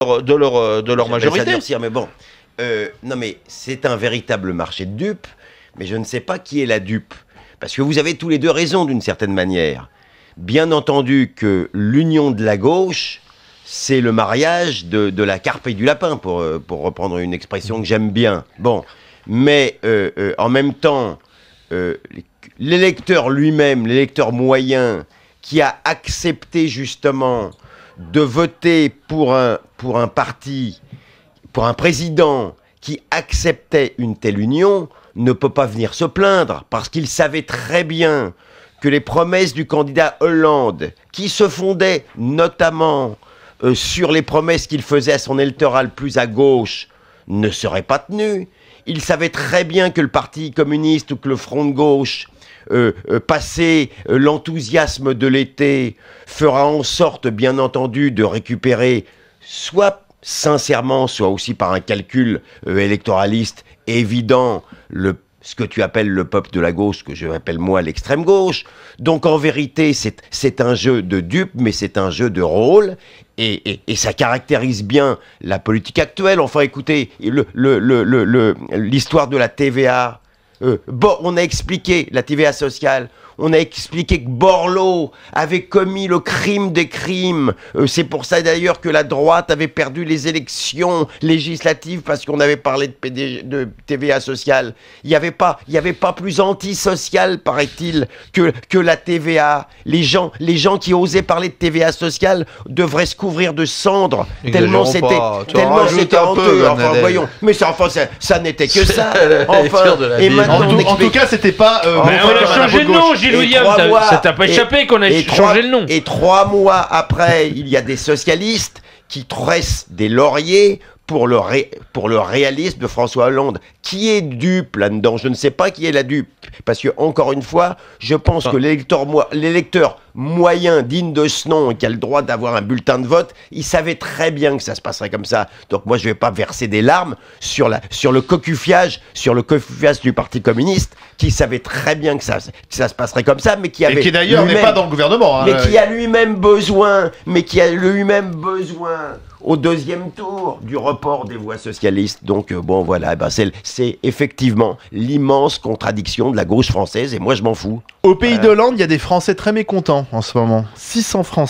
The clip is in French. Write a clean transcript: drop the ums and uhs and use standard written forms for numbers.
de leur majorité. Mais bon, non mais c'est un véritable marché de dupes, mais je ne sais pas qui est la dupe. Parce que vous avez tous les deux raison d'une certaine manière. Bien entendu que l'union de la gauche, c'est le mariage de la carpe et du lapin, pour reprendre une expression que j'aime bien. Bon, mais en même temps, l'électeur lui-même, l'électeur moyen, qui a accepté justement de voter pour un parti, pour un président qui acceptait une telle union, ne peut pas venir se plaindre, parce qu'il savait très bien que les promesses du candidat Hollande, qui se fondaient notamment sur les promesses qu'il faisait à son électorat le plus à gauche, ne seraient pas tenues. Il savait très bien que le Parti communiste ou que le Front de gauche, passé l'enthousiasme de l'été, fera en sorte, bien entendu, de récupérer soit sincèrement, soit aussi par un calcul électoraliste évident, ce que tu appelles le peuple de la gauche, que je appelle moi l'extrême gauche. Donc en vérité, c'est un jeu de dupes, mais c'est un jeu de rôle, et ça caractérise bien la politique actuelle. Enfin écoutez, l'histoire de la TVA, on a expliqué, la TVA sociale, on a expliqué que Borloo avait commis le crime des crimes. C'est pour ça d'ailleurs que la droite avait perdu les élections législatives, parce qu'on avait parlé de TVA sociale. Il n'y avait pas plus antisocial, paraît-il, que la TVA. Les gens qui osaient parler de TVA sociale devraient se couvrir de cendres, tellement c'était honteux. Enfin, voyons. Mais ça n'était que ça. Enfin, et maintenant, en tout cas, c'était pas. On a changé de nom, Gilles William. Ça t'a pas échappé qu'on a changé le nom. Et 3 mois après, il y a des socialistes qui tressent des lauriers pour le réalisme de François Hollande. Qui est dupe là-dedans? Je ne sais pas qui est la dupe. Parce que, encore une fois, je pense que l'électeur moyen, digne de ce nom, et qui a le droit d'avoir un bulletin de vote, il savait très bien que ça se passerait comme ça. Donc moi, je ne vais pas verser des larmes sur le cocufiage du Parti communiste, qui savait très bien que ça se passerait comme ça, mais qui avait... Et qui d'ailleurs n'est pas dans le gouvernement. Hein, mais qui a lui-même besoin, au deuxième tour du report des voix socialistes. Donc bon voilà, c'est effectivement l'immense contradiction de la gauche française, et moi je m'en fous. Au pays d'Hollande, il y a des Français très mécontents en ce moment. 600 Français.